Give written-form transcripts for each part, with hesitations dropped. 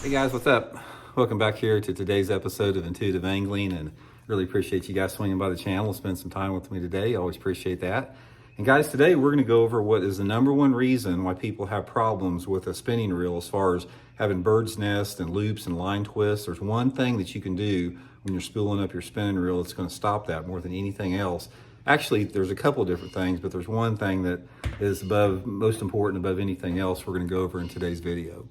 Hey guys, what's up? Welcome back here to today's episode of Intuitive Angling, and really appreciate you guys swinging by the channel and spend some time with me today. Always appreciate that. And guys, today we're going to go over what is the number one reason why people have problems with a spinning reel as far as having bird's nest and loops and line twists. There's one thing that you can do when you're spooling up your spinning reel that's going to stop that more than anything else. Actually, there's a couple of different things, but there's one thing that is most important above anything else we're going to go over in today's video.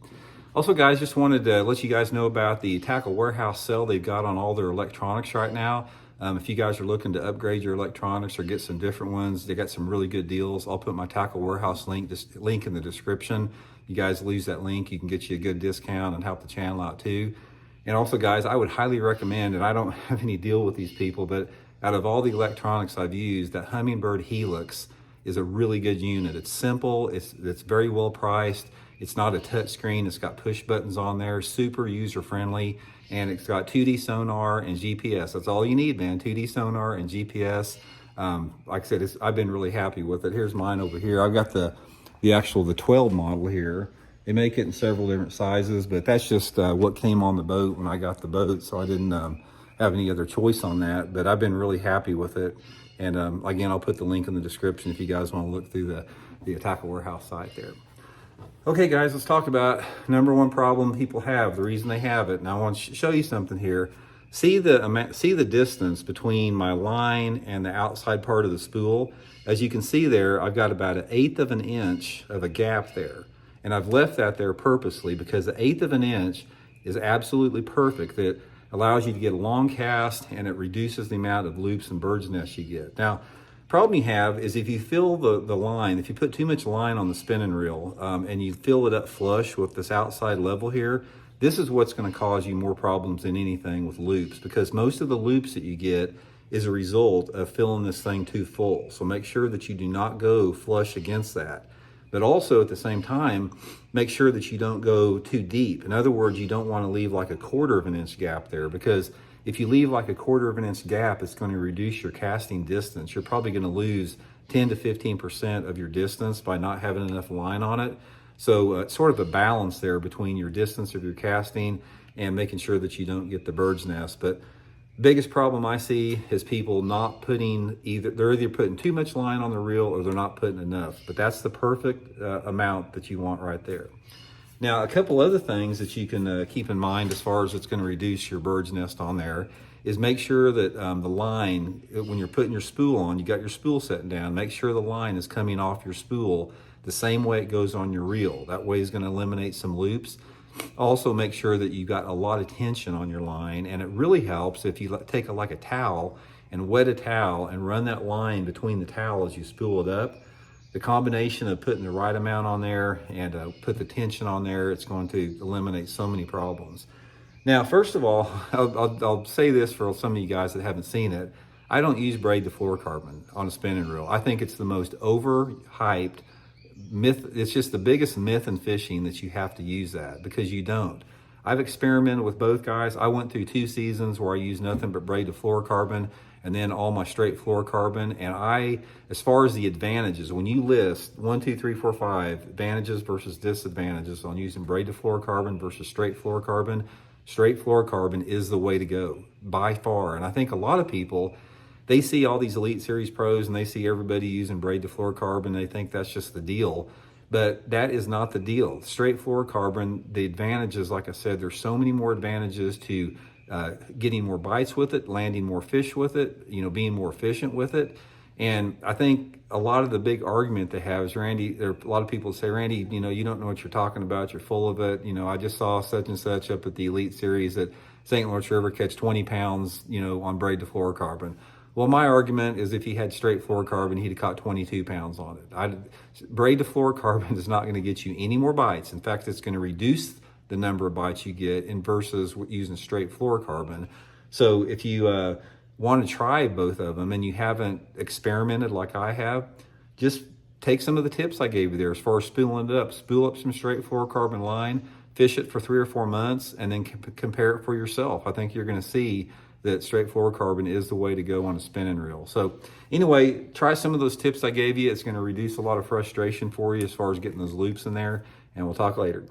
Also, guys, just wanted to let you guys know about the Tackle Warehouse sale they've got on all their electronics right now. If you guys are looking to upgrade your electronics or get some different ones, they got some really good deals. I'll put my Tackle Warehouse link in the description. You guys lose that link, you can get you a good discount and help the channel out too. And also, guys, I would highly recommend, and I don't have any deal with these people, but out of all the electronics I've used, that Humminbird Helix is a really good unit. It's simple, it's very well priced. It's not a touch screen, it's got push buttons on there, super user friendly, and it's got 2D sonar and GPS. That's all you need, man, 2D sonar and GPS. Like I said, I've been really happy with it. Here's mine over here. I've got the 12 model here. They make it in several different sizes, but that's just what came on the boat when I got the boat, so I didn't have any other choice on that, but I've been really happy with it. And again, I'll put the link in the description if you guys want to look through the Tackle Warehouse site there. Okay, guys, let's talk about number one problem people have, the reason they have it. Now, I want to show you something here. See the distance between my line and the outside part of the spool. As you can see there, I've got about 1/8 of an inch of a gap there. And I've left that there purposely because the 1/8 of an inch is absolutely perfect. That allows you to get a long cast, and it reduces the amount of loops and bird's nests you get. Now, problem you have is if you fill the line, if you put too much line on the spinning reel and you fill it up flush with this outside level here, this is what's going to cause you more problems than anything with loops, because most of the loops that you get is a result of filling this thing too full. So make sure that you do not go flush against that. But also at the same time, make sure that you don't go too deep. In other words, you don't want to leave like a 1/4 of an inch gap there, because if you leave like a 1/4 of an inch gap, it's going to reduce your casting distance. You're probably going to lose 10 to 15% of your distance by not having enough line on it. So it's sort of a balance there between your distance of your casting and making sure that you don't get the bird's nest. But biggest problem I see is people not putting they're either putting too much line on the reel or they're not putting enough. But that's the perfect amount that you want right there. Now, a couple other things that you can keep in mind as far as it's going to reduce your bird's nest on there is make sure that the line, when you're putting your spool on, you got your spool setting down, make sure the line is coming off your spool the same way it goes on your reel. That way is going to eliminate some loops. Also, make sure that you got a lot of tension on your line, and it really helps if you take like a towel and wet a towel and run that line between the towel as you spool it up. The combination of putting the right amount on there and put the tension on there, it's going to eliminate so many problems. Now, first of all, I'll say this for some of you guys that haven't seen it. I don't use braid to fluorocarbon on a spinning reel. I think it's the most overhyped myth. It's just the biggest myth in fishing that you have to use that, because you don't. I've experimented with both, guys. I went through 2 seasons where I used nothing but braid to fluorocarbon and then all my straight fluorocarbon. And as far as the advantages, when you list 1, 2, 3, 4, 5 advantages versus disadvantages on using braid to fluorocarbon versus straight fluorocarbon is the way to go by far. And I think a lot of people, they see all these Elite Series pros and they see everybody using braid to fluorocarbon. They think that's just the deal. But that is not the deal. Straight fluorocarbon, the advantages, like I said, there's so many more advantages to getting more bites with it, landing more fish with it, being more efficient with it. And I think a lot of the big argument they have is, Randy, there are a lot of people say, Randy, you don't know what you're talking about. You're full of it. I just saw such and such up at the Elite Series at St. Lawrence River catch 20 pounds, on braid to fluorocarbon. Well, my argument is if he had straight fluorocarbon, he'd have caught 22 pounds on it. Braid to fluorocarbon is not going to get you any more bites. In fact, it's going to reduce the number of bites you get versus using straight fluorocarbon. So if you want to try both of them and you haven't experimented like I have, just take some of the tips I gave you there as far as spooling it up. Spool up some straight fluorocarbon line, fish it for 3 or 4 months, and then compare it for yourself. I think you're going to see that straight fluorocarbon is the way to go on a spinning reel. So anyway, try some of those tips I gave you. It's going to reduce a lot of frustration for you as far as getting those loops in there, and we'll talk later.